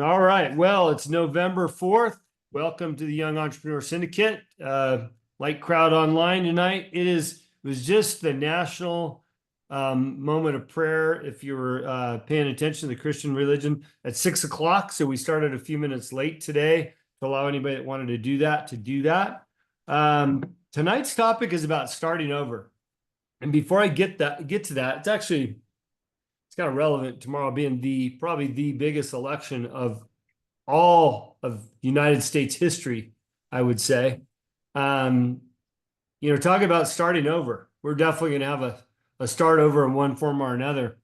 All right. Well, it's November 4th. Welcome to the Young Entrepreneur Syndicate. Light crowd online tonight. It was just the national moment of prayer. If you were paying attention to the Christian religion at 6 o'clock. So we started a few minutes late today to allow anybody that wanted to do that. Tonight's topic is about starting over. And before I get to that, it's kind of relevant tomorrow being probably the biggest election of all of United States history, I would say. Talking about starting over. We're definitely going to have a start over in one form or another.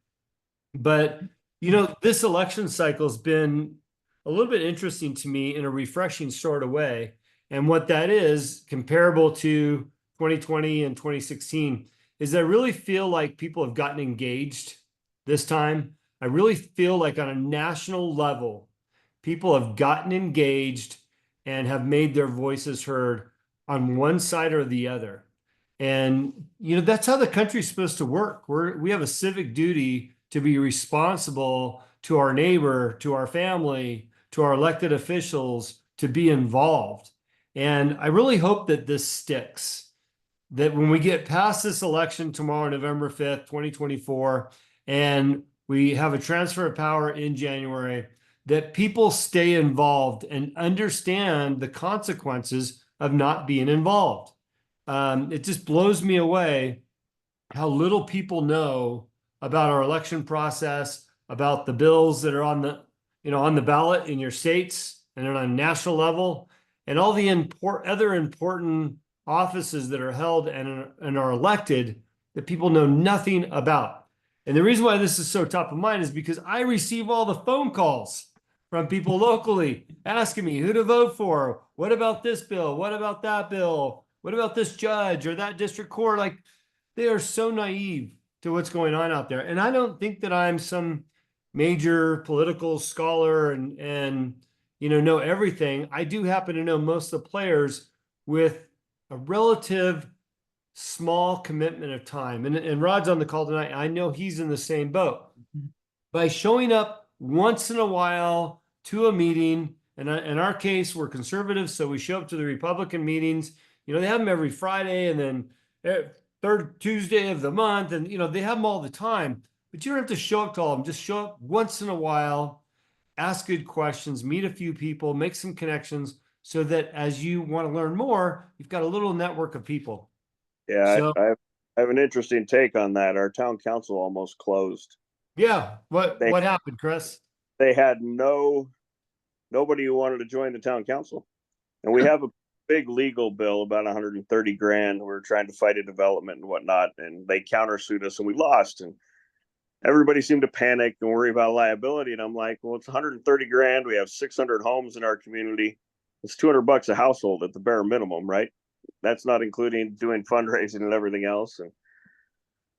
But, this election cycle has been a little bit interesting to me in a refreshing sort of way. And what that is, comparable to 2020 and 2016, is I really feel like people have gotten engaged this time. I really feel like on a national level, people have gotten engaged and have made their voices heard on one side or the other. And, that's how the country's supposed to work. We have a civic duty to be responsible to our neighbor, to our family, to our elected officials, to be involved. And I really hope that this sticks, that when we get past this election tomorrow, November 5th, 2024, and we have a transfer of power in January, that people stay involved and understand the consequences of not being involved. It just blows me away how little people know about our election process, about the bills that are on the ballot in your states and on a national level, and all the other important offices that are held and are elected that people know nothing about. And the reason why this is so top of mind is because I receive all the phone calls from people locally asking me who to vote for. What about this bill? What about that bill? What about this judge or that district court? Like, they are so naive to what's going on out there. And I don't think that I'm some major political scholar and know everything. I do happen to know most of the players with a relative small commitment of time. And Rod's on the call tonight. I know he's in the same boat. By showing up once in a while to a meeting, and in our case, we're conservatives, so we show up to the Republican meetings. They have them every Friday and then third Tuesday of the month, and they have them all the time. But you don't have to show up to all of them. Just show up once in a while, ask good questions, meet a few people, make some connections, so that as you want to learn more, you've got a little network of people. Yeah, so, I have an interesting take on that. Our town council almost closed. Yeah. What happened, Chris? They had nobody who wanted to join the town council. And we have a big legal bill, about 130 grand. We're trying to fight a development and whatnot. And they countersued us and we lost. And everybody seemed to panic and worry about liability. And I'm like, well, it's 130 grand. We have 600 homes in our community. It's $200 a household at the bare minimum, right? That's not including doing fundraising and everything else. And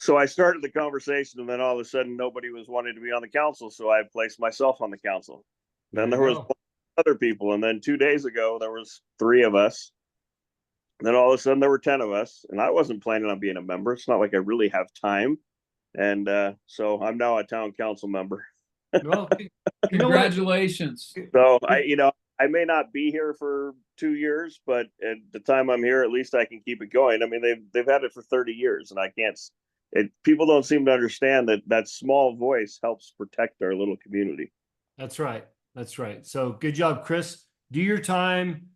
so I started the conversation, and then all of a sudden nobody was wanting to be on the council. So I placed myself on the council. Then there was other people. And then 2 days ago, there was 3 of us. And then all of a sudden there were 10 of us, and I wasn't planning on being a member. It's not like I really have time. And so I'm now a town council member. Well, congratulations. So I may not be here for 2 years, but at the time I'm here, at least I can keep it going. I mean, they've had it for 30 years, and I can't. People don't seem to understand that small voice helps protect our little community. That's right. So good job, Chris. Do your time,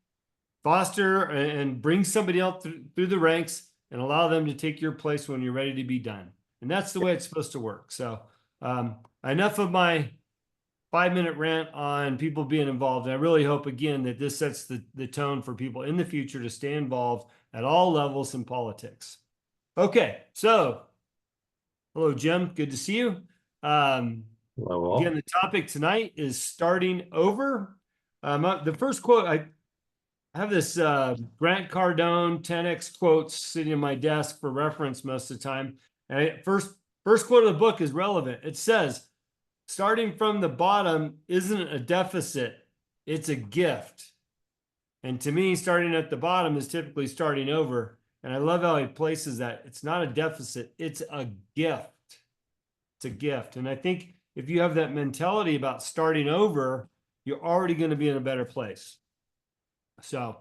foster and bring somebody else through the ranks, and allow them to take your place when you're ready to be done. And that's the way it's supposed to work. So enough of my 5-minute rant on people being involved. And I really hope, again, that this sets the tone for people in the future to stay involved at all levels in politics. Okay, so hello, Jim. Good to see you. Hello. Again, the topic tonight is starting over. The first quote, I have this Grant Cardone 10X quotes sitting in my desk for reference most of the time. And first quote of the book is relevant. It says, starting from the bottom isn't a deficit, it's a gift. And to me, starting at the bottom is typically starting over. And I love how he places that. It's not a deficit, it's a gift. It's a gift. And I think if you have that mentality about starting over, you're already going to be in a better place. So,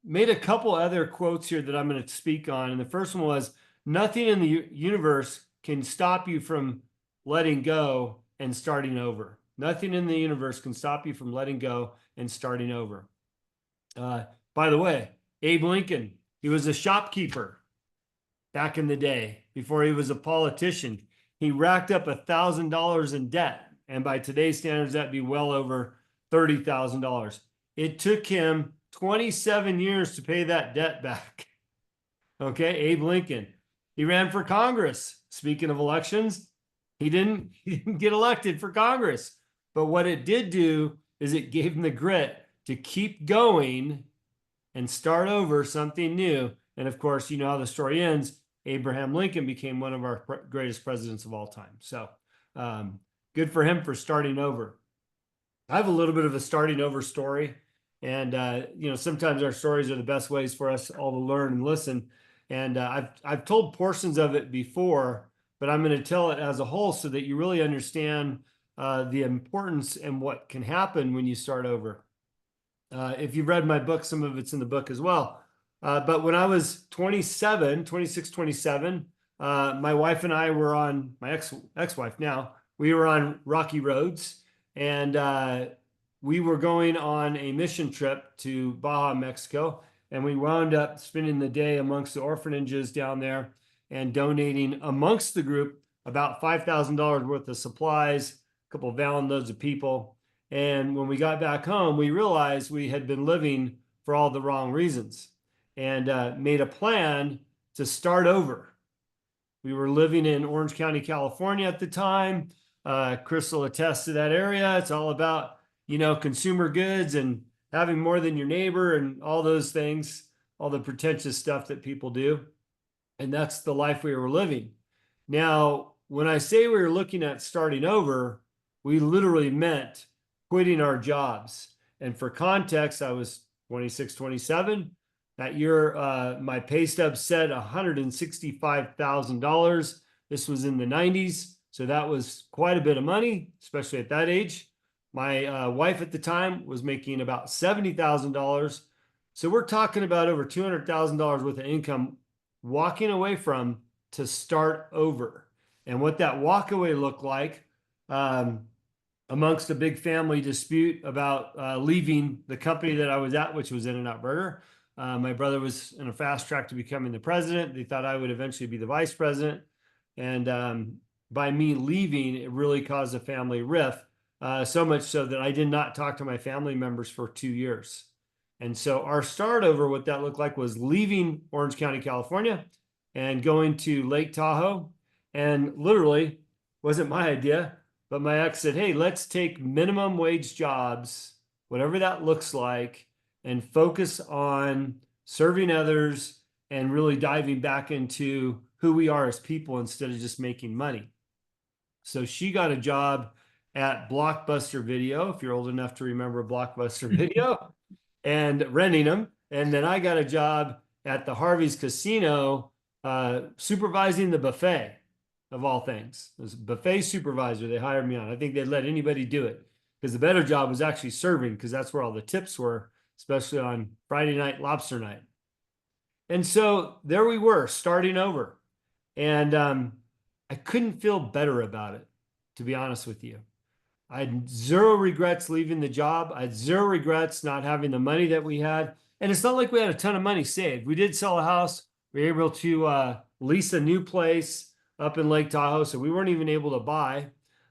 made a couple other quotes here that I'm going to speak on. And the first one was, nothing in the universe can stop you from letting go and starting over. Nothing in the universe can stop you from letting go and starting over. By the way, Abe Lincoln, he was a shopkeeper back in the day before he was a politician. He racked up $1,000 in debt. And by today's standards, that'd be well over $30,000. It took him 27 years to pay that debt back. Okay, Abe Lincoln. He ran for Congress. Speaking of elections, he didn't get elected for Congress. But what it did do is it gave him the grit to keep going and start over something new. And of course, you know how the story ends. Abraham Lincoln became one of our greatest presidents of all time. So good for him for starting over. I have a little bit of a starting over story. And, you know, sometimes our stories are the best ways for us all to learn and listen. And I've told portions of it before, but I'm going to tell it as a whole so that you really understand the importance and what can happen when you start over. If you've read my book, some of it's in the book as well. But when I was 26, 27, my wife and I were on, my ex-wife now, we were on rocky roads, and we were going on a mission trip to Baja, Mexico. And we wound up spending the day amongst the orphanages down there and donating amongst the group about $5,000 worth of supplies, a couple of van loads of people. And when we got back home, we realized we had been living for all the wrong reasons, and made a plan to start over. We were living in Orange County, California at the time. Crystal attests to that area. It's all about, you know, consumer goods and having more than your neighbor and all those things, all the pretentious stuff that people do. And that's the life we were living. Now, when I say we were looking at starting over, we literally meant quitting our jobs. And for context, I was 26, 27. That year, my pay stub said $165,000. This was in the 90s. So that was quite a bit of money, especially at that age. My wife at the time was making about $70,000. So we're talking about over $200,000 worth of income walking away from to start over. And what that walkaway looked like, amongst a big family dispute about leaving the company that I was at, which was In-N-Out Burger. My brother was in a fast track to becoming the president. They thought I would eventually be the vice president. And by me leaving, it really caused a family rift. So much so that I did not talk to my family members for 2 years. And so our start over, what that looked like, was leaving Orange County, California, and going to Lake Tahoe. And literally, wasn't my idea, but my ex said, hey, let's take minimum wage jobs, whatever that looks like, and focus on serving others and really diving back into who we are as people instead of just making money. So she got a job at Blockbuster Video, if you're old enough to remember Blockbuster Video, and renting them. And then I got a job at the Harvey's Casino, supervising the buffet, of all things. It was a buffet supervisor they hired me on. I think they'd let anybody do it, because the better job was actually serving, because that's where all the tips were, especially on Friday night, lobster night. And so there we were, starting over. And I couldn't feel better about it, to be honest with you. I had zero regrets leaving the job. I had zero regrets not having the money that we had. And it's not like we had a ton of money saved. We did sell a house. We were able to lease a new place up in Lake Tahoe. So we weren't even able to buy.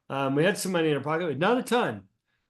We had some money in our pocket, but not a ton.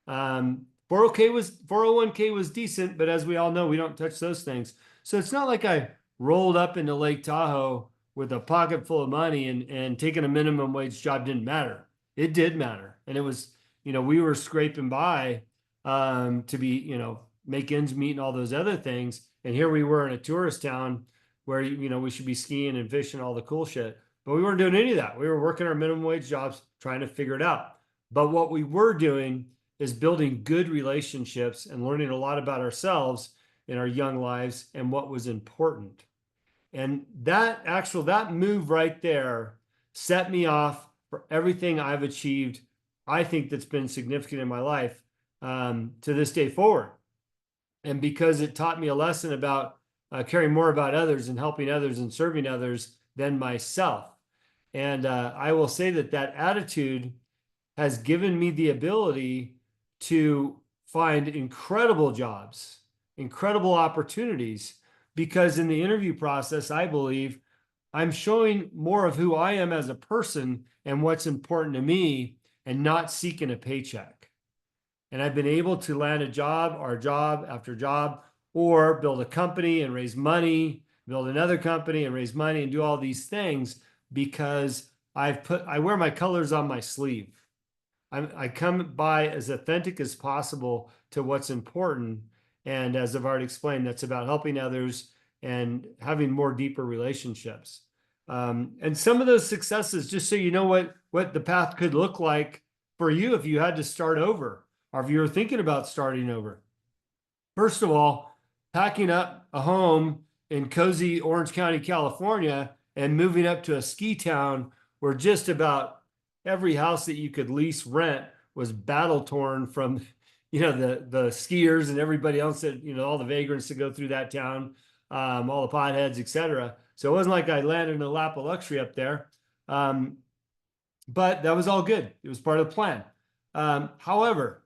401k was decent, but as we all know, we don't touch those things. So it's not like I rolled up into Lake Tahoe with a pocket full of money and taking a minimum wage job didn't matter. It did matter. And it was, you know, we were scraping by to be, you know, make ends meet and all those other things. And here we were in a tourist town where, you know, we should be skiing and fishing, all the cool shit. But we weren't doing any of that. We were working our minimum wage jobs, trying to figure it out. But what we were doing is building good relationships and learning a lot about ourselves in our young lives and what was important. And that move right there set me off for everything I've achieved. I think that's been significant in my life to this day forward. And because it taught me a lesson about caring more about others and helping others and serving others than myself. And I will say that that attitude has given me the ability to find incredible jobs, incredible opportunities, because in the interview process, I believe I'm showing more of who I am as a person and what's important to me, and not seeking a paycheck. And I've been able to land a job or job after job, or build a company and raise money, build another company and raise money, and do all these things because I wear my colors on my sleeve. I come by as authentic as possible to what's important. And as I've already explained, that's about helping others and having more deeper relationships. And some of those successes, just so you know what the path could look like for you if you had to start over, or if you were thinking about starting over. First of all, packing up a home in cozy Orange County, California, and moving up to a ski town where just about every house that you could lease rent was battle torn from, the skiers and everybody else that, all the vagrants that go through that town, all the potheads, etc. So it wasn't like I landed in a lap of luxury up there. But that was all good. It was part of the plan. However,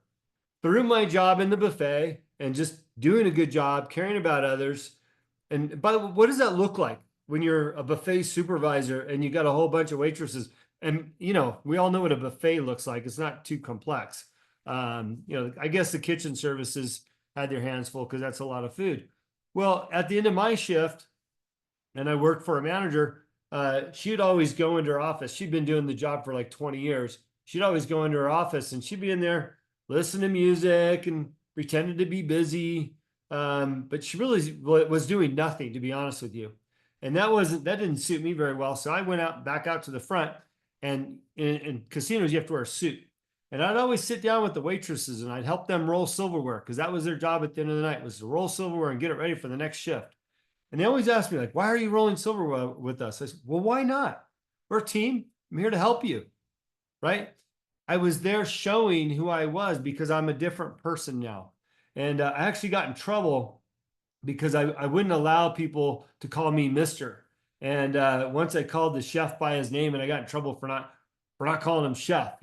through my job in the buffet and just doing a good job, caring about others. And by the way, what does that look like when you're a buffet supervisor and you got a whole bunch of waitresses? And, we all know what a buffet looks like. It's not too complex. I guess the kitchen services had their hands full because that's a lot of food. Well, at the end of my shift, and I worked for a manager, she'd always go into her office. She'd been doing the job for like 20 years. She'd always go into her office and she'd be in there listening to music and pretending to be busy. But she really was doing nothing, to be honest with you. And that didn't suit me very well. So I went back out to the front, and in casinos, you have to wear a suit. And I'd always sit down with the waitresses and I'd help them roll silverware, because that was their job at the end of the night, was to roll silverware and get it ready for the next shift. And they always ask me, like, why are you rolling silverware with us? I said, well, why not? We're a team. I'm here to help you. Right? I was there showing who I was because I'm a different person now. And I actually got in trouble because I wouldn't allow people to call me Mr. And once I called the chef by his name, and I got in trouble for not calling him chef,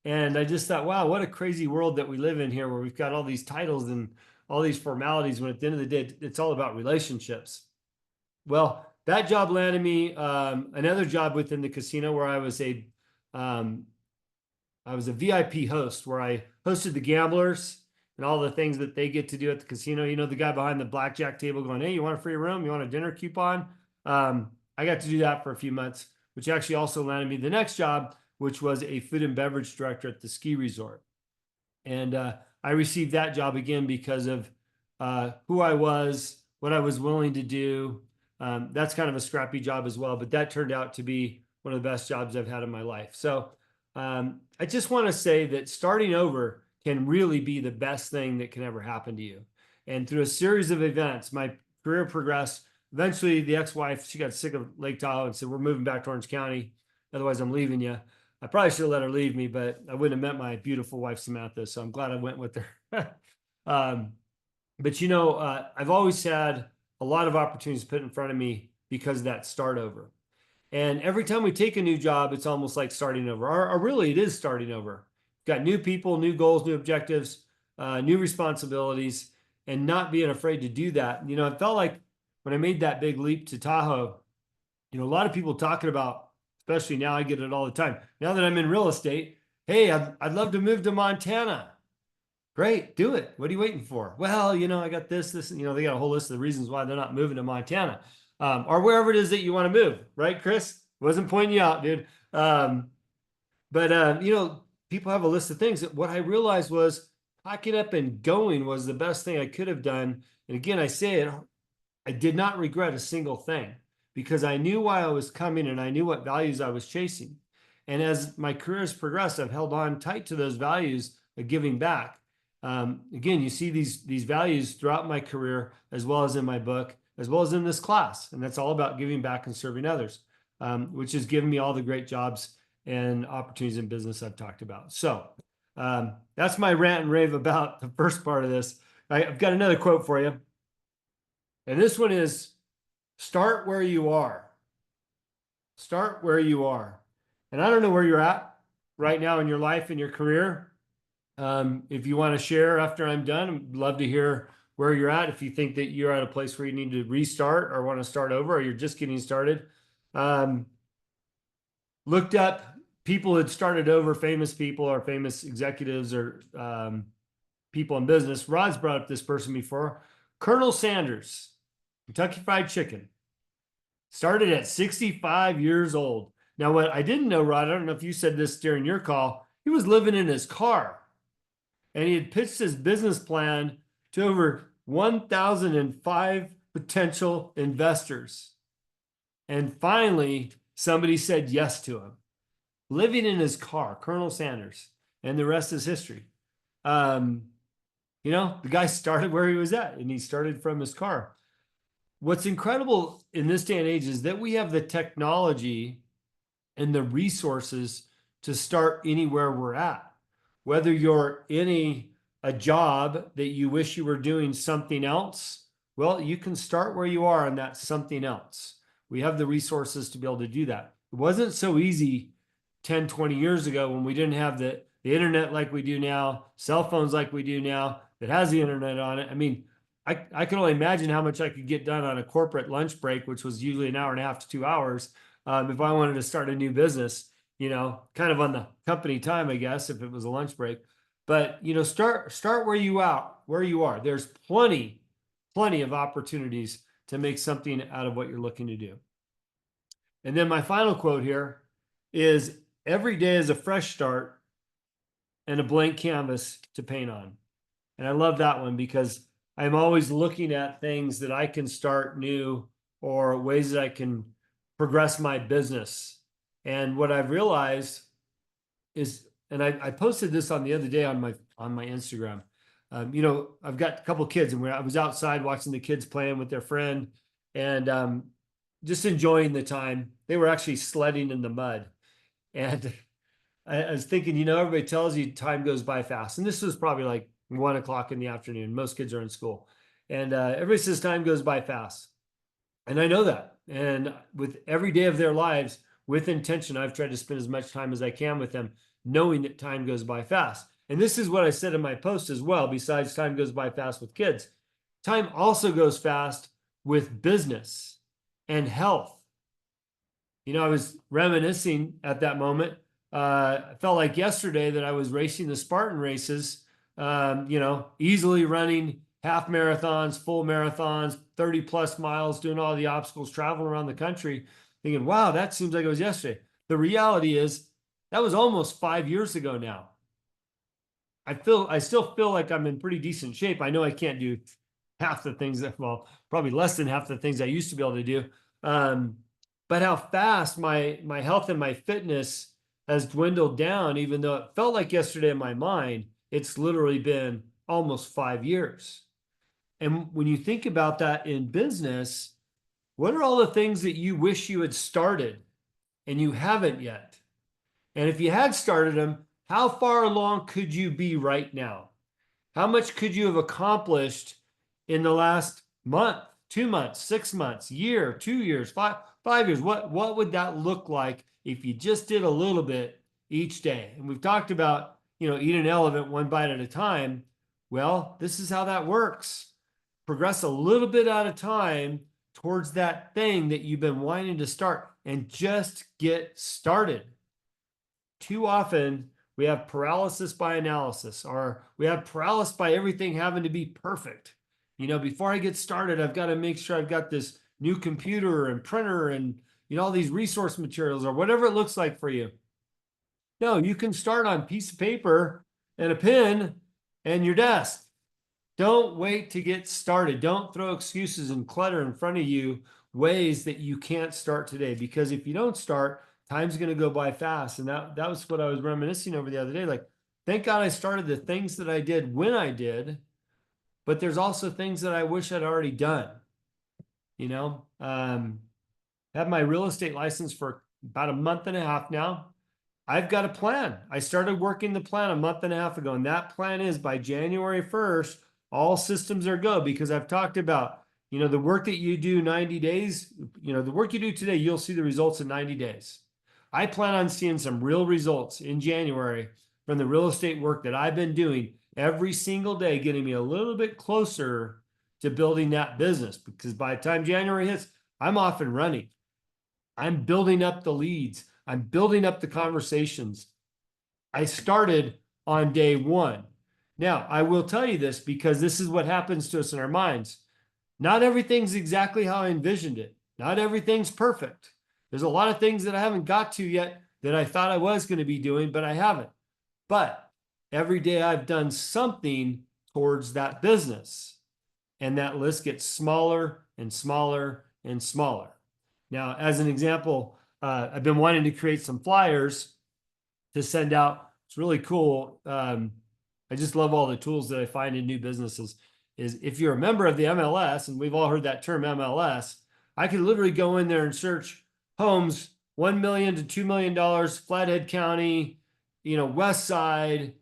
And I just thought, wow, what a crazy world that we live in here, where we've got all these titles and all these formalities, when at the end of the day, it's all about relationships. Well, that job landed me another job within the casino, where I was a VIP host, where I hosted the gamblers and all the things that they get to do at the casino. The guy behind the blackjack table going, hey, you want a free room? You want a dinner coupon? I got to do that for a few months, which actually also landed me the next job, which was a food and beverage director at the ski resort. And I received that job again because of who I was, what I was willing to do. That's kind of a scrappy job as well, but that turned out to be one of the best jobs I've had in my life. So I just want to say that starting over can really be the best thing that can ever happen to you. And through a series of events, my career progressed. Eventually, the ex-wife, she got sick of Lake Tahoe and said, we're moving back to Orange County. Otherwise, I'm leaving you. I probably should have let her leave me, but I wouldn't have met my beautiful wife, Samantha. So I'm glad I went with her. But I've always had a lot of opportunities put in front of me because of that start over. And every time we take a new job, it's almost like starting over. Or really, it is starting over. We've got new people, new goals, new objectives, new responsibilities, and not being afraid to do that. It felt like when I made that big leap to Tahoe, a lot of people talking about, especially now, I get it all the time. Now that I'm in real estate, hey, I'd love to move to Montana. Great, do it. What are you waiting for? Well, I got this, they got a whole list of the reasons why they're not moving to Montana, or wherever it is that you want to move. Right, Chris? Wasn't pointing you out, dude. But people have a list of things. What I realized was packing up and going was the best thing I could have done. And again, I say it, I did not regret a single thing, because I knew why I was coming and I knew what values I was chasing. And as my career has progressed, I've held on tight to those values of giving back. Again, you see these values throughout my career, as well as in my book, as well as in this class. And that's all about giving back and serving others, which has given me all the great jobs and opportunities in business I've talked about. So That's my rant and rave about the first part of this. I've got another quote for you. And this one is, start where you are. Start where you are. And I don't know where you're at right now in your life, in your career. If you want to share after I'm done, I'd love to hear where you're at. If you think that you're at a place where you need to restart or want to start over, or you're just getting started. Looked up people that started over, famous people or famous executives or people in business. Rod's brought up this person before. Colonel Sanders, Kentucky Fried Chicken, started at 65 years old. Now, what I didn't know, Rod, I don't know if you said this during your call, he was living in his car. And he had pitched his business plan to over 1,005 potential investors. And finally, somebody said yes to him. Living in his car, Colonel Sanders, and the rest is history. You know, the guy started where he was at, and he started from his car. What's incredible in this day and age is that we have the technology and the resources to start anywhere we're at. Whether you're in a job that you wish you were doing something else, well, you can start where you are and that's something else. We have the resources to be able to do that. It wasn't so easy 10, 20 years ago when we didn't have the internet like we do now, cell phones like we do now, that has the internet on it. I mean, I can only imagine how much I could get done on a corporate lunch break, which was usually an hour and a half to 2 hours, if I wanted to start a new business, you know, kind of on the company time, I guess, if it was a lunch break. But, you know, start where you are. There's plenty of opportunities to make something out of what you're looking to do. And then my final quote here is, every day is a fresh start and a blank canvas to paint on. And I love that one because I'm always looking at things that I can start new or ways that I can progress my business. And what I've realized is, and I posted this on the other day on my Instagram. You know, I've got a couple kids, and I was outside watching the kids playing with their friend, and just enjoying the time. They were actually sledding in the mud, and I was thinking, you know, everybody tells you time goes by fast, and this was probably like 1 o'clock in the afternoon. Most kids are in school, and everybody says time goes by fast, and I know that. And with every day of their lives, with intention, I've tried to spend as much time as I can with them, knowing that time goes by fast. And this is what I said in my post as well. Besides time goes by fast with kids, time also goes fast with business and health. You know, I was reminiscing at that moment. I felt like yesterday that I was racing the Spartan races, you know, easily running half marathons, full marathons, 30 plus miles, doing all the obstacles, traveling around the country, thinking, wow, that seems like it was yesterday. The reality is that was almost 5 years ago now. I still feel like I'm in pretty decent shape. I know I can't do half the things that, well, probably less than half the things I used to be able to do. But how fast my health and my fitness has dwindled down, even though it felt like yesterday in my mind, it's literally been almost 5 years. And when you think about that in business, what are all the things that you wish you had started and you haven't yet? And if you had started them, how far along could you be right now? How much could you have accomplished in the last month, 2 months, 6 months, year, 2 years, 5 years? What would that look like if you just did a little bit each day? And we've talked about, you know, eat an elephant one bite at a time. Well, this is how that works. Progress a little bit at a time towards that thing that you've been wanting to start, and just get started. Too often we have paralysis by analysis, or we have paralysis by everything having to be perfect. You know, before I get started, I've got to make sure I've got this new computer and printer and, you know, all these resource materials or whatever it looks like for you. No, you can start on a piece of paper and a pen and your desk. Don't wait to get started. Don't throw excuses and clutter in front of you, ways that you can't start today. Because if you don't start, time's going to go by fast. And that was what I was reminiscing over the other day. Like, thank God I started the things that I did when I did, but there's also things that I wish I'd already done. You know, have my real estate license for about a month and a half now. I've got a plan. I started working the plan a month and a half ago, and that plan is by January 1st, all systems are go, because I've talked about, the work that you do 90 days, the work you do today, you'll see the results in 90 days. I plan on seeing some real results in January from the real estate work that I've been doing every single day, getting me a little bit closer to building that business, because by the time January hits, I'm off and running. I'm building up the leads. I'm building up the conversations. I started on day one. Now, I will tell you this because this is what happens to us in our minds. Not everything's exactly how I envisioned it. Not everything's perfect. There's a lot of things that I haven't got to yet that I thought I was going to be doing, but I haven't. But every day I've done something towards that business. And that list gets smaller and smaller and smaller. Now, as an example, I've been wanting to create some flyers to send out. It's really cool. I just love all the tools that I find in new businesses. Is if you're a member of the MLS, and we've all heard that term MLS, I could literally go in there and search homes $1 million to $2 million, Flathead County, West Side,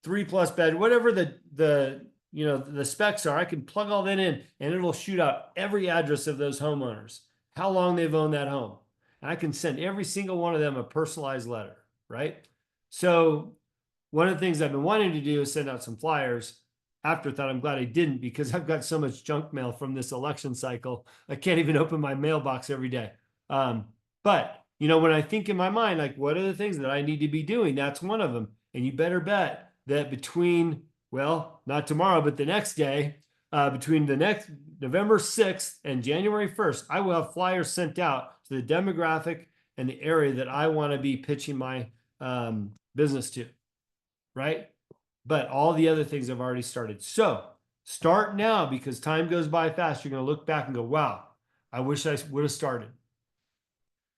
3+ bed, whatever the specs are. I can plug all that in, and it'll shoot out every address of those homeowners, how long they've owned that home. And I can send every single one of them a personalized letter, right? So one of the things I've been wanting to do is send out some flyers. Afterthought, I'm glad I didn't, because I've got so much junk mail from this election cycle. I can't even open my mailbox every day. But when I think in my mind, like, what are the things that I need to be doing? That's one of them. And you better bet that between, well, not tomorrow, but the next day, between the next November 6th and January 1st, I will have flyers sent out to the demographic and the area that I want to be pitching my business to, right? But all the other things have already started. So start now, because time goes by fast. You're going to look back and go, wow, I wish I would have started.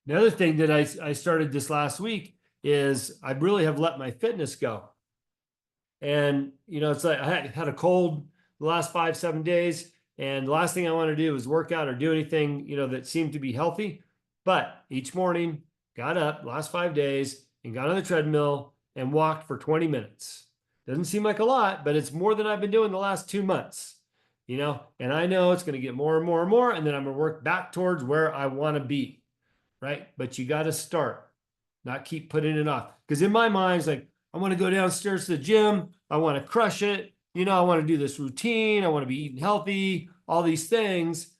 The other thing that I started this last week is I really have let my fitness go. And, it's like I had a cold the last 5-7 days. And the last thing I want to do is work out or do anything, that seemed to be healthy. But each morning, got up last 5 days and got on the treadmill and walked for 20 minutes. Doesn't seem like a lot, but it's more than I've been doing the last 2 months, and I know it's going to get more and more and more. And then I'm going to work back towards where I want to be. Right. But you got to start, not keep putting it off. Because in my mind, it's like, I want to go downstairs to the gym. I want to crush it. I want to do this routine. I want to be eating healthy, all these things.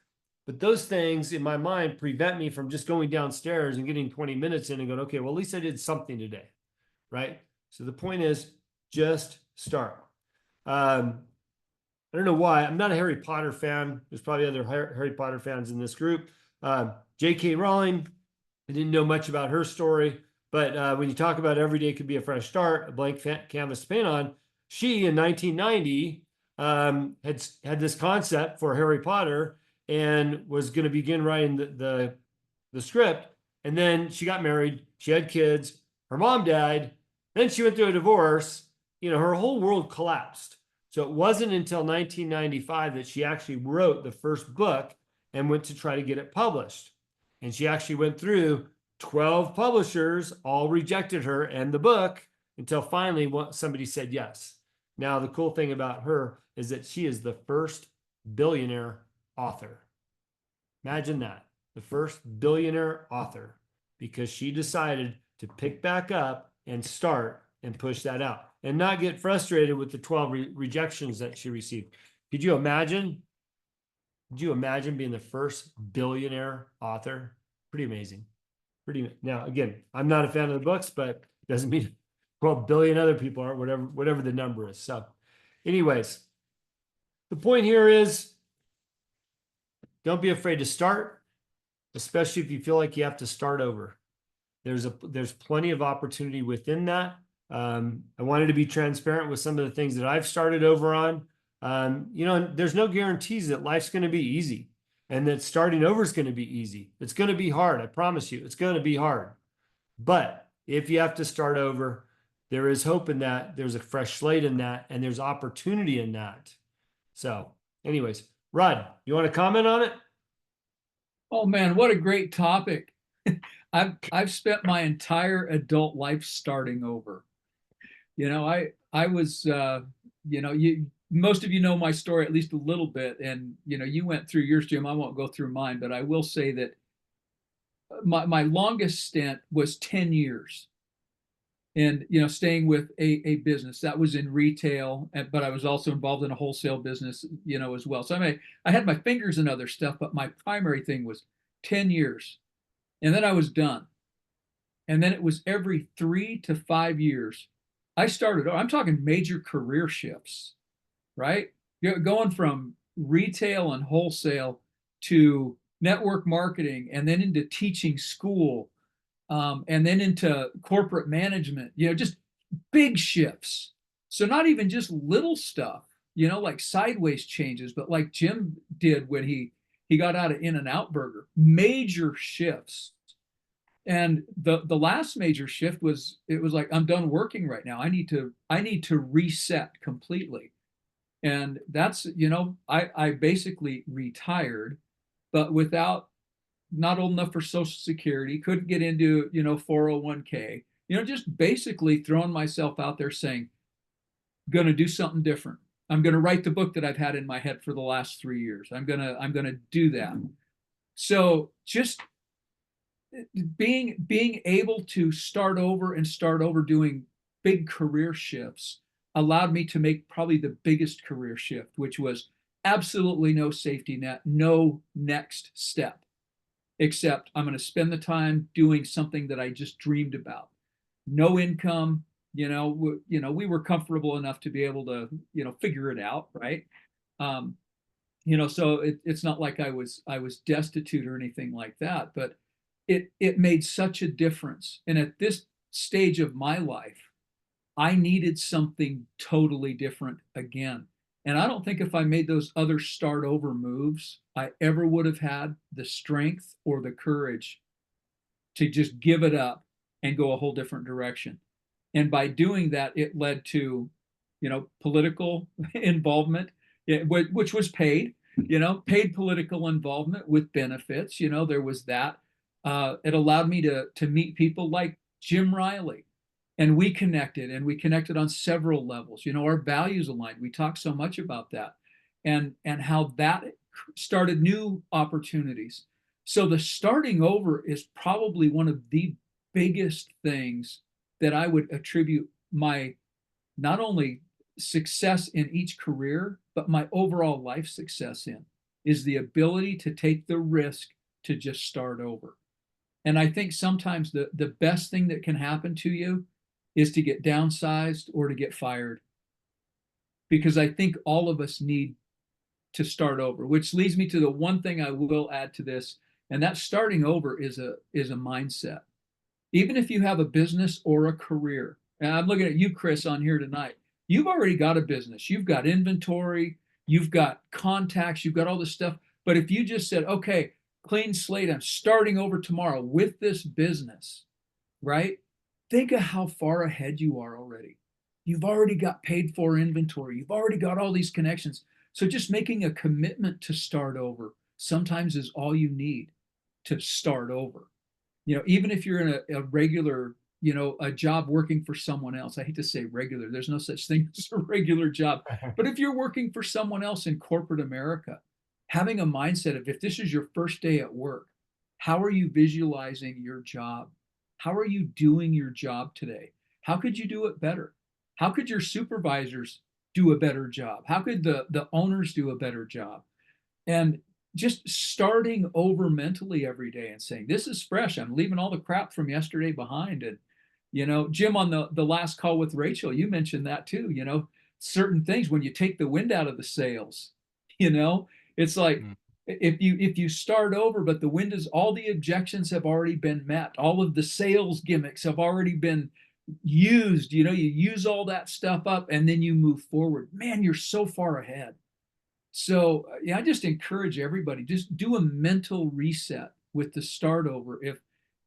But those things in my mind prevent me from just going downstairs and getting 20 minutes in and going, okay, well, at least I did something today. Right. So the point is, just start. I don't know why. I'm not a Harry Potter fan. There's probably other Harry Potter fans in this group. J.K. Rowling, I didn't know much about her story, but when you talk about every day could be a fresh start, a blank canvas to paint on, she in 1990 had this concept for Harry Potter and was going to begin writing the script. And then she got married. She had kids. Her mom died. Then she went through a divorce. Her whole world collapsed. So it wasn't until 1995 that she actually wrote the first book and went to try to get it published. And she actually went through 12 publishers, all rejected her and the book, until finally somebody said yes. Now, the cool thing about her is that she is the first billionaire author. Imagine that, the first billionaire author, because she decided to pick back up and start and push that out and not get frustrated with the 12 rejections that she received. Could you imagine? Could you imagine being the first billionaire author? Pretty amazing. Now, again, I'm not a fan of the books, but it doesn't mean 12 billion other people are, whatever the number is. So anyways, the point here is, don't be afraid to start, especially if you feel like you have to start over. There's plenty of opportunity within that. I wanted to be transparent with some of the things that I've started over on. There's no guarantees that life's going to be easy and that starting over is going to be easy. It's going to be hard. I promise you, it's going to be hard. But if you have to start over, there is hope in that. There's a fresh slate in that, and there's opportunity in that. So anyways, Rod, you want to comment on it? Oh man, what a great topic. I've spent my entire adult life starting over. I was most of you know my story at least a little bit, and you went through yours, Jim. I won't go through mine, but I will say that my longest stint was 10 years. And staying with a business that was in retail, but I was also involved in a wholesale business, as well. So I had my fingers in other stuff, but my primary thing was 10 years. And then I was done. And then it was every 3 to 5 years. I'm talking major career shifts, right? Going from retail and wholesale to network marketing, and then into teaching school, and then into corporate management, just big shifts. So not even just little stuff, like sideways changes, but like Jim did when he got out of In-N-Out Burger, major shifts. And the last major shift was, it was like, I'm done working right now. I need to reset completely. And that's, I basically retired, but not old enough for Social Security, couldn't get into, 401k, just basically throwing myself out there saying, going to do something different. I'm going to write the book that I've had in my head for the last 3 years. I'm going to do that. So just being able to start over doing big career shifts allowed me to make probably the biggest career shift, which was absolutely no safety net, no next step, except I'm going to spend the time doing something that I just dreamed about. No income, we were comfortable enough to be able to, figure it out, right? So it's not like I was destitute or anything like that, but it made such a difference. And at this stage of my life, I needed something totally different again. And I don't think if I made those other start over moves, I ever would have had the strength or the courage to just give it up and go a whole different direction. And by doing that, it led to, political involvement, which was paid, paid political involvement with benefits. There was that. It allowed me to meet people like Jim Riley. And we connected on several levels. Our values aligned. We talked so much about that, and how that started new opportunities. So the starting over is probably one of the biggest things that I would attribute my not only success in each career, but my overall life success in, is the ability to take the risk to just start over. And I think sometimes the best thing that can happen to you is to get downsized or to get fired. Because I think all of us need to start over, which leads me to the one thing I will add to this, and that starting over is a mindset. Even if you have a business or a career, and I'm looking at you, Chris, on here tonight, you've already got a business, you've got inventory, you've got contacts, you've got all this stuff. But if you just said, okay, clean slate, I'm starting over tomorrow with this business, right? Think of how far ahead you are already. You've already got paid for inventory. You've already got all these connections. So just making a commitment to start over sometimes is all you need to start over. Even if you're in a regular, a job working for someone else. I hate to say regular. There's no such thing as a regular job. But if you're working for someone else in corporate America, having a mindset of, if this is your first day at work, how are you visualizing your job? How are you doing your job today? How could you do it better? How could your supervisors do a better job? How could the owners do a better job? And just starting over mentally every day and saying, this is fresh. I'm leaving all the crap from yesterday behind. And, Jim, on the last call with Rachel, you mentioned that too, certain things, when you take the wind out of the sails, it's like, if you start over, but the wind is, all the objections have already been met, all of the sales gimmicks have already been used, you use all that stuff up, and then you move forward, man, you're so far ahead. So I just encourage everybody, just do a mental reset with the start over.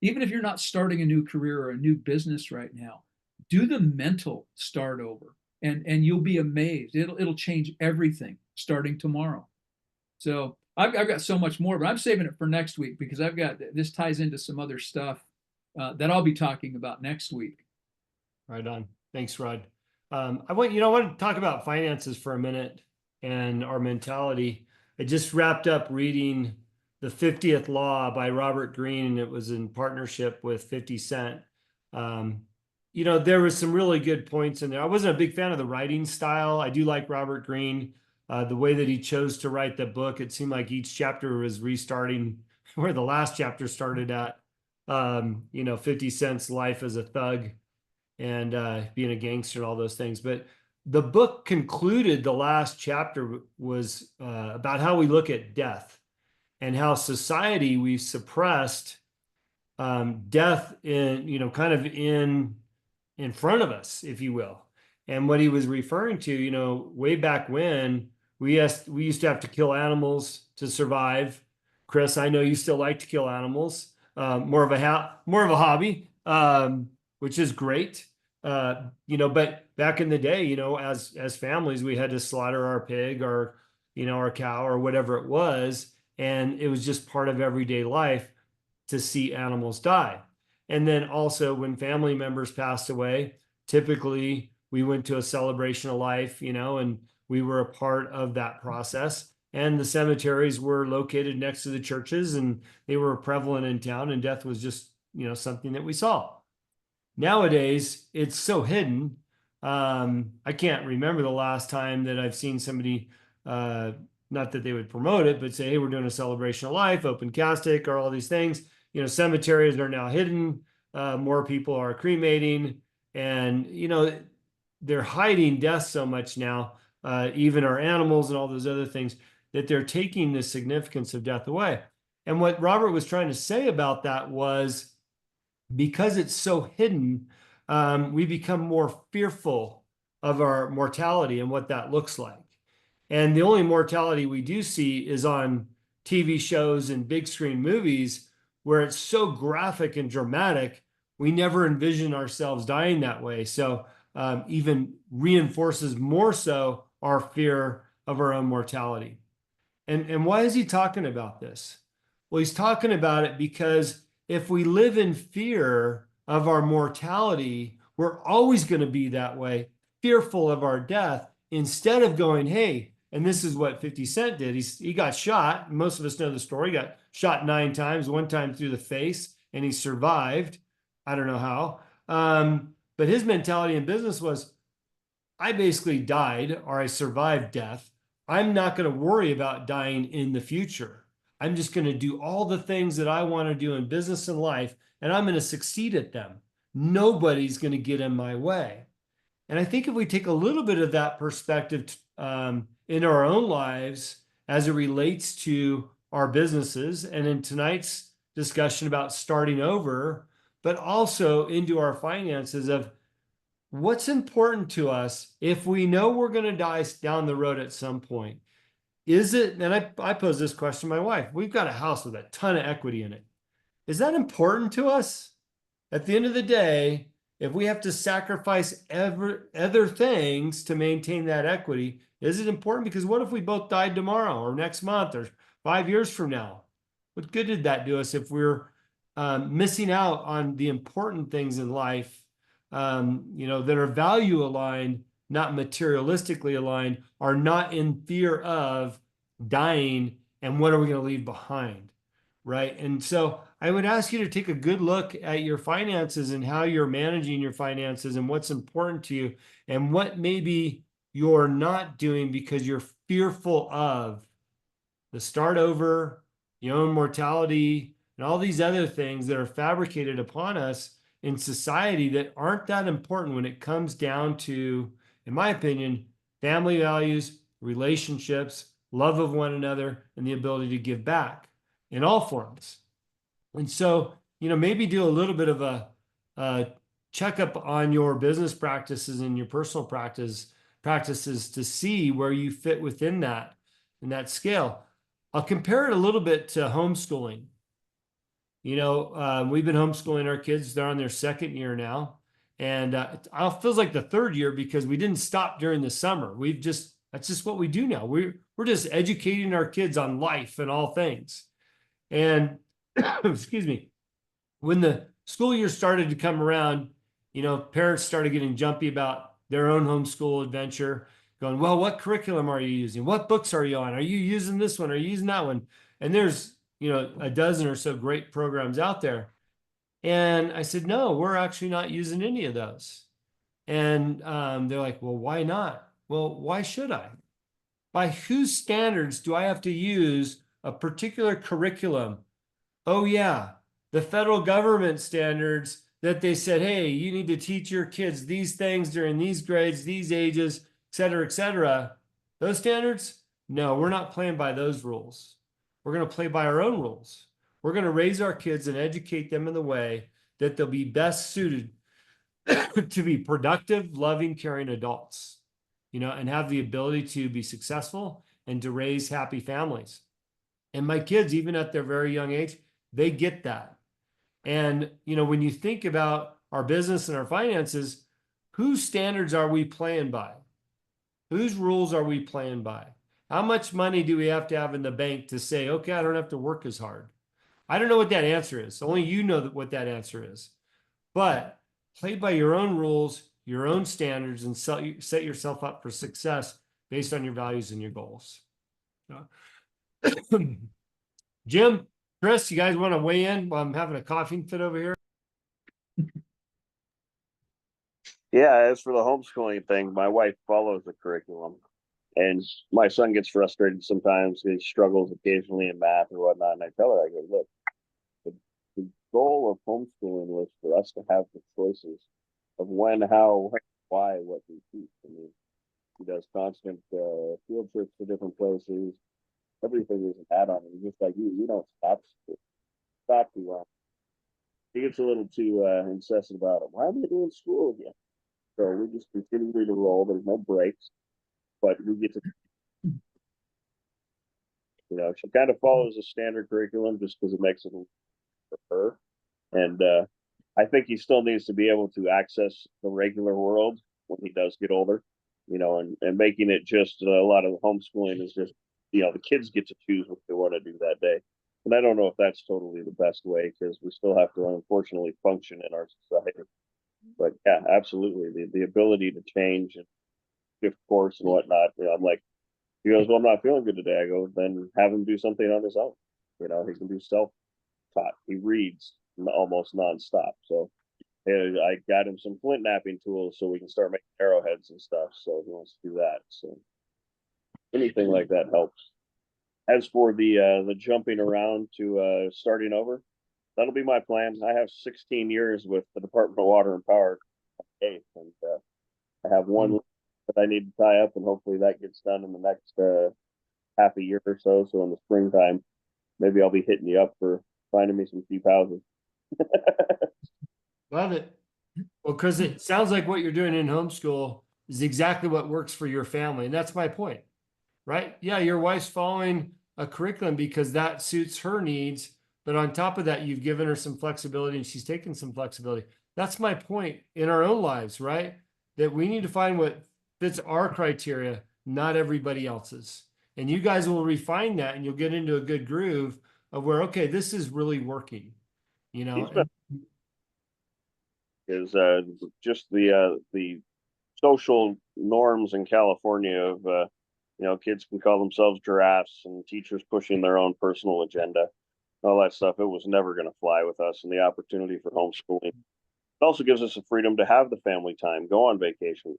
Even if you're not starting a new career or a new business right now, do the mental start over, and you'll be amazed. It'll change everything starting tomorrow. So I've got so much more, but I'm saving it for next week, because this ties into some other stuff that I'll be talking about next week. Right on. Thanks, Rod. I want to talk about finances for a minute and our mentality. I just wrapped up reading The 50th Law by Robert Greene, and it was in partnership with 50 Cent. There was some really good points in there. I wasn't a big fan of the writing style. I do like Robert Greene. The way that he chose to write the book, it seemed like each chapter was restarting where the last chapter started at. 50 Cent's life as a thug and being a gangster and all those things. But the book concluded, the last chapter was about how we look at death and how society, we've suppressed death in front of us, if you will. And what he was referring to, way back when we used to have to kill animals to survive. Chris, I know you still like to kill animals, more of a hobby, which is great. But back in the day, as families, we had to slaughter our pig or, our cow or whatever it was. And it was just part of everyday life to see animals die. And then also when family members passed away, typically we went to a celebration of life, and we were a part of that process. And the cemeteries were located next to the churches and they were prevalent in town, and death was just, something that we saw. Nowadays, it's so hidden. I can't remember the last time that I've seen somebody, not that they would promote it, but say, hey, we're doing a celebration of life, open casket, or all these things. Cemeteries are now hidden. More people are cremating, and, they're hiding death so much now, even our animals and all those other things, that they're taking the significance of death away. And what Robert was trying to say about that was, because it's so hidden, we become more fearful of our mortality and what that looks like. And the only mortality we do see is on TV shows and big screen movies, where it's so graphic and dramatic, we never envision ourselves dying that way. So even reinforces more so our fear of our own mortality. And why is he talking about this? Well, he's talking about it because if we live in fear of our mortality, we're always going to be that way, fearful of our death, instead of going, hey, and this is what 50 Cent did. He got shot. Most of us know the story. He got shot 9 times, 1 time through the face, and he survived. I don't know how. But his mentality in business was, I basically died, or I survived death. I'm not going to worry about dying in the future. I'm just going to do all the things that I want to do in business and life, and I'm going to succeed at them. Nobody's going to get in my way. And I think if we take a little bit of that perspective in our own lives as it relates to our businesses, and in tonight's discussion about starting over, but also into our finances, of what's important to us if we know we're going to die down the road at some point. Is it, and I pose this question to my wife, we've got a house with a ton of equity in it. Is that important to us? At the end of the day, if we have to sacrifice other things to maintain that equity, is it important? Because what if we both died tomorrow or next month or 5 years from now? What good did that do us if we're missing out on the important things in life, that are value aligned, not materialistically aligned, are not in fear of dying, and what are we going to leave behind, right? And so I would ask you to take a good look at your finances and how you're managing your finances and what's important to you, and what maybe you're not doing because you're fearful of the start over, your own mortality, and all these other things that are fabricated upon us in society that aren't that important when it comes down to, in my opinion, family values, relationships, love of one another, and the ability to give back in all forms. And so, maybe do a little bit of a checkup on your business practices and your personal practices to see where you fit within that, in that scale. I'll compare it a little bit to homeschooling. We've been homeschooling our kids. They're on their 2nd year now. And it feels like the 3rd year because we didn't stop during the summer. That's just what we do now. We're just educating our kids on life and all things. And excuse me, when the school year started to come around, parents started getting jumpy about their own homeschool adventure, going, well, what curriculum are you using? What books are you on? Are you using this one? Are you using that one? And there's, a dozen or so great programs out there. And I said, no, we're actually not using any of those. And they're like, well, why not? Well, why should I? By whose standards do I have to use a particular curriculum? Oh, yeah, the federal government standards that they said, hey, you need to teach your kids these things during these grades, these ages, et cetera, et cetera. Those standards? No, we're not playing by those rules. We're going to play by our own rules. We're going to raise our kids and educate them in the way that they'll be best suited to be productive, loving, caring adults, and have the ability to be successful and to raise happy families. And my kids, even at their very young age, they get that. And, when you think about our business and our finances, whose standards are we playing by? Whose rules are we playing by? How much money do we have to have in the bank to say, okay, I don't have to work as hard? I don't know what that answer is. Only you know what that answer is. But play by your own rules, your own standards, and set yourself up for success based on your values and your goals. Jim, Chris, you guys want to weigh in while I'm having a coughing fit over here? Yeah, as for the homeschooling thing, my wife follows the curriculum, and my son gets frustrated sometimes. He struggles occasionally in math or whatnot, and I tell her, I go, look, the goal of homeschooling was for us to have the choices of when, how, why, what we teach. I mean, he does constant field trips to different places. Everything is an add-on, and just like you don't stop too long. He gets a little too incessant about it. Why am I doing school again? So we just continue to roll. There's no breaks, but we get to, she kind of follows a standard curriculum just because it makes it for her. And I think he still needs to be able to access the regular world when he does get older, and making it just a lot of homeschooling is just, the kids get to choose what they want to do that day. And I don't know if that's totally the best way, because we still have to unfortunately function in our society. But yeah, absolutely. The ability to change and shift course and whatnot. I'm like, he goes, well, I'm not feeling good today. I go, then have him do something on his own. He can do self-taught. He reads almost nonstop. So I got him some flint knapping tools so we can start making arrowheads and stuff. So he wants to do that. So anything like that helps. As for the jumping around to starting over, that'll be my plan. I have 16 years with the Department of Water and Power, and I have one that I need to tie up, and hopefully that gets done in the next half a year or so. So in the springtime, maybe I'll be hitting you up for finding me some cheap houses. Love it. Well, because it sounds like what you're doing in homeschool is exactly what works for your family. And that's my point, right? Yeah, your wife's following a curriculum because that suits her needs. But on top of that, you've given her some flexibility and she's taken some flexibility. That's my point in our own lives, right? That we need to find what fits our criteria, not everybody else's. And you guys will refine that and you'll get into a good groove of where, okay, this is really working, Is just the social norms in California of kids can call themselves giraffes and teachers pushing their own personal agenda, all that stuff. It was never going to fly with us, and the opportunity for homeschooling. It also gives us the freedom to have the family time, go on vacation.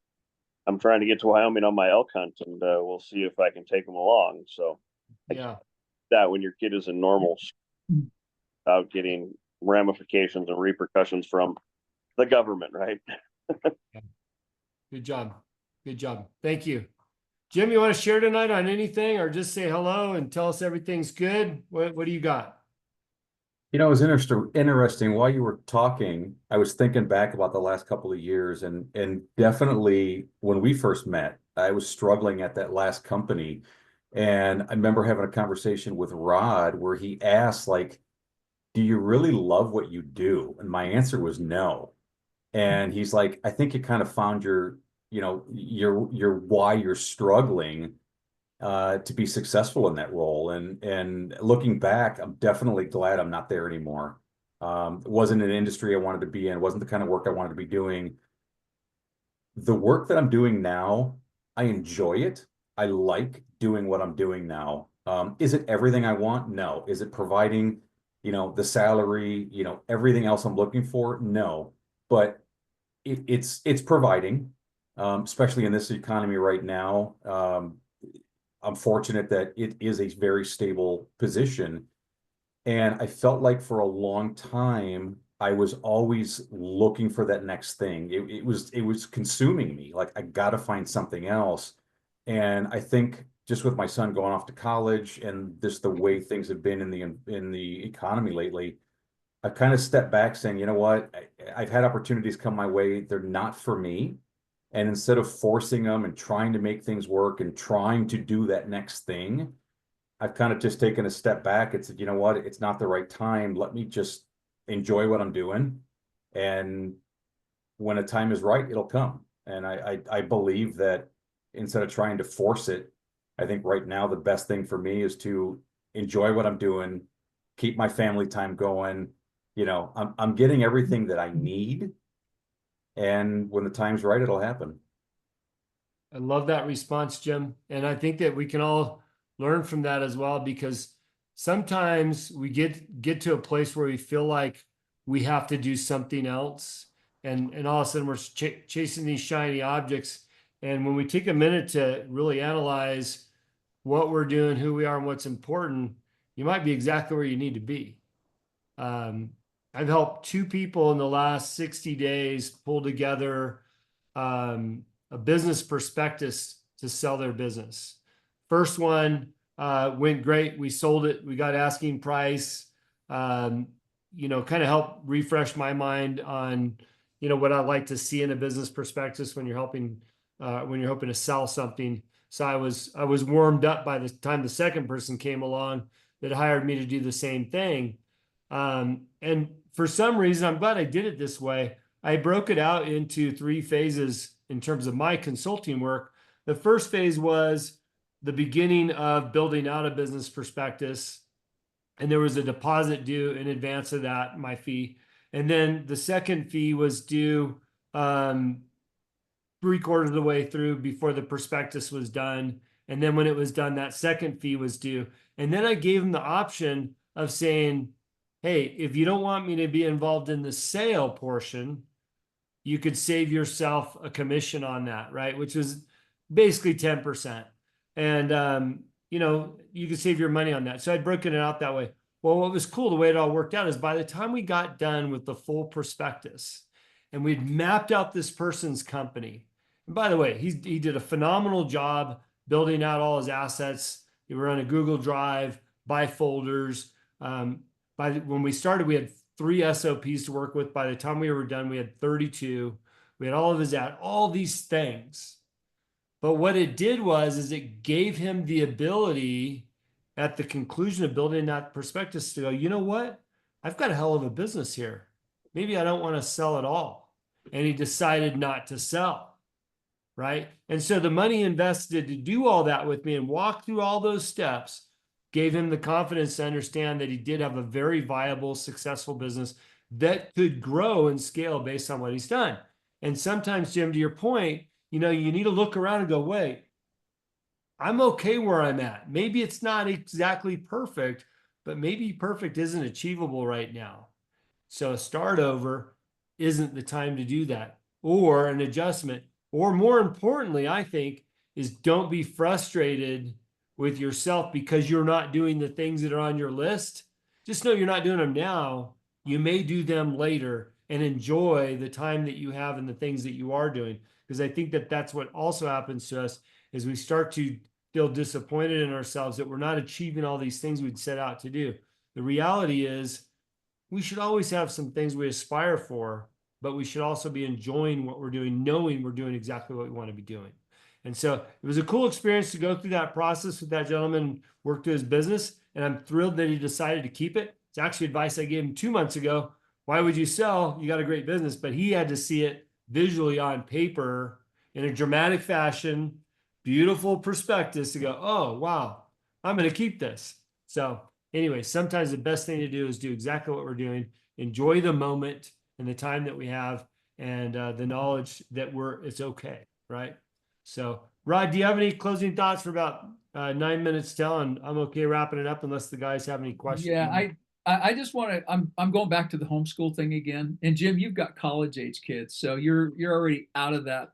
I'm trying to get to Wyoming on my elk hunt, and we'll see if I can take them along. So yeah, that when your kid is in normal without getting ramifications and repercussions from the government, right? Good job. Good job. Thank you. Jim, you want to share tonight on anything or just say hello and tell us everything's good? What do you got? It was interesting. While you were talking, I was thinking back about the last couple of years, and definitely when we first met, I was struggling at that last company. And I remember having a conversation with Rod where he asked, like, do you really love what you do? And my answer was no. And he's like, I think you kind of found your why you're struggling to be successful in that role. And looking back, I'm definitely glad I'm not there anymore. It wasn't an industry I wanted to be in. It wasn't the kind of work I wanted to be doing. The work that I'm doing now, I enjoy it. I like doing what I'm doing now. Is it everything I want? No. Is it providing, the salary, everything else I'm looking for? No. But it's providing, especially in this economy right now. I'm fortunate that it is a very stable position. And I felt like for a long time, I was always looking for that next thing. It was consuming me. Like I got to find something else. And I think just with my son going off to college and just the way things have been in the economy lately, I've kind of stepped back saying, you know what, I've had opportunities come my way. They're not for me. And instead of forcing them and trying to make things work and trying to do that next thing, I've kind of just taken a step back and said, you know what, it's not the right time. Let me just enjoy what I'm doing. And when a time is right, it'll come. And I believe that instead of trying to force it, I think right now the best thing for me is to enjoy what I'm doing, keep my family time going. I'm getting everything that I need. And when the time's right, it'll happen. I love that response, Jim. And I think that we can all learn from that as well, because sometimes we get to a place where we feel like we have to do something else. And all of a sudden we're chasing these shiny objects. And when we take a minute to really analyze what we're doing, who we are, and what's important, you might be exactly where you need to be. I've helped 2 people in the last 60 days pull together a business prospectus to sell their business. First one went great. We sold it. We got asking price. Kind of helped refresh my mind on, what I'd like to see in a business prospectus when you're hoping to sell something. So I was warmed up by the time the second person came along that hired me to do the same thing. And for some reason, I'm glad I did it this way. I broke it out into 3 phases in terms of my consulting work. The first phase was the beginning of building out a business prospectus, and there was a deposit due in advance of that, my fee. And then the second fee was due 3/4 of the way through before the prospectus was done. And then when it was done, that second fee was due. And then I gave them the option of saying, hey, if you don't want me to be involved in the sale portion, you could save yourself a commission on that, right? Which was basically 10%. And, you could save your money on that. So I'd broken it out that way. Well, what was cool, the way it all worked out is by the time we got done with the full prospectus and we'd mapped out this person's company, and by the way, he did a phenomenal job building out all his assets. He were on a Google Drive, by folders. When we started, we had 3 SOPs to work with. By the time we were done, we had 32. We had all of his all these things. But what it did is it gave him the ability at the conclusion of building that prospectus to go, you know what? I've got a hell of a business here. Maybe I don't want to sell at all. And he decided not to sell, right? And so the money invested to do all that with me and walk through all those steps gave him the confidence to understand that he did have a very viable, successful business that could grow and scale based on what he's done. And sometimes, Jim, to your point, you need to look around and go, wait, I'm okay where I'm at. Maybe it's not exactly perfect, but maybe perfect isn't achievable right now. So a start over isn't the time to do that, or an adjustment. Or more importantly, I think, is don't be frustrated with yourself because you're not doing the things that are on your list. Just know you're not doing them now. You may do them later, and enjoy the time that you have and the things that you are doing. Because I think that that's what also happens to us is we start to feel disappointed in ourselves that we're not achieving all these things we'd set out to do. The reality is we should always have some things we aspire for, but we should also be enjoying what we're doing, knowing we're doing exactly what we want to be doing. And so it was a cool experience to go through that process with that gentleman, work to his business. And I'm thrilled that he decided to keep it. It's actually advice I gave him 2 months ago. Why would you sell? You got a great business, but he had to see it visually on paper in a dramatic fashion, beautiful prospectus to go, oh, wow, I'm going to keep this. So anyway, sometimes the best thing to do is do exactly what we're doing, enjoy the moment and the time that we have, and the knowledge that it's okay, right? So, Rod, do you have any closing thoughts for about 9 minutes till? And I'm okay wrapping it up unless the guys have any questions. Yeah, I just want to. I'm going back to the homeschool thing again. And Jim, you've got college age kids, so you're already out of that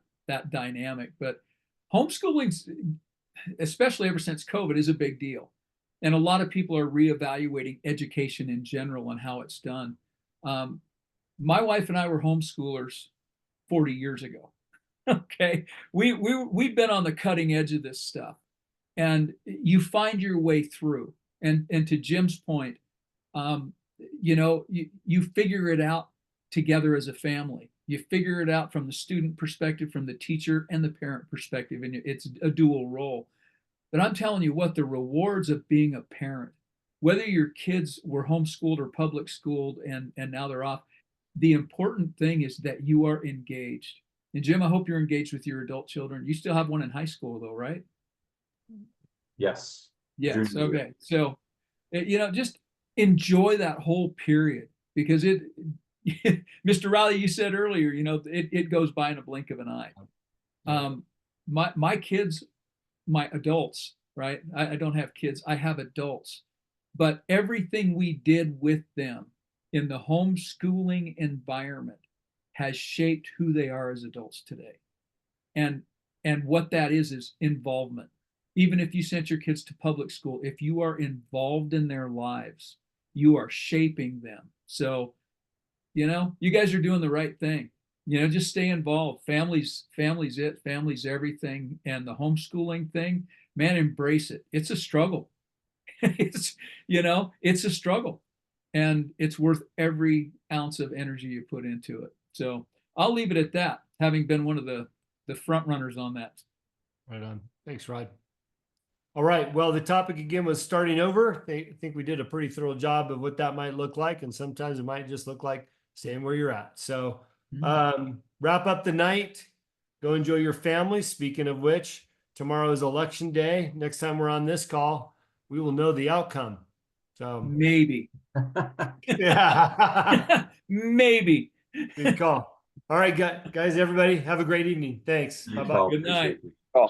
dynamic. But homeschooling's, especially ever since COVID, is a big deal, and a lot of people are reevaluating education in general and how it's done. My wife and I were homeschoolers 40 years ago. Okay, we've been on the cutting edge of this stuff, and you find your way through. And to Jim's point, you figure it out together as a family. You figure it out from the student perspective, from the teacher and the parent perspective, and it's a dual role. But I'm telling you what, the rewards of being a parent, whether your kids were homeschooled or public schooled and now they're off, the important thing is that you are engaged. And Jim, I hope you're engaged with your adult children. You still have one in high school though, right? Yes. Yes. Junior year. Okay. So, just enjoy that whole period, because Mr. Riley, you said earlier, it goes by in a blink of an eye. My kids, my adults, right? I don't have kids. I have adults, but everything we did with them in the homeschooling environment has shaped who they are as adults today. And what that is involvement. Even if you sent your kids to public school, if you are involved in their lives, you are shaping them. So, you guys are doing the right thing. Just stay involved. Family's it. Family's everything. And the homeschooling thing, man, embrace it. It's a struggle. It's a struggle, and it's worth every ounce of energy you put into it. So I'll leave it at that, having been one of the front runners on that. Right on. Thanks, Rod. All right. Well, the topic again was starting over. I think we did a pretty thorough job of what that might look like. And sometimes it might just look like staying where you're at. So wrap up the night. Go enjoy your family. Speaking of which, tomorrow is election day. Next time we're on this call, we will know the outcome. So Maybe. yeah. Maybe. Good call. All right, guys, everybody, have a great evening. Thanks. You Bye-bye. all Good night. appreciate it. Oh.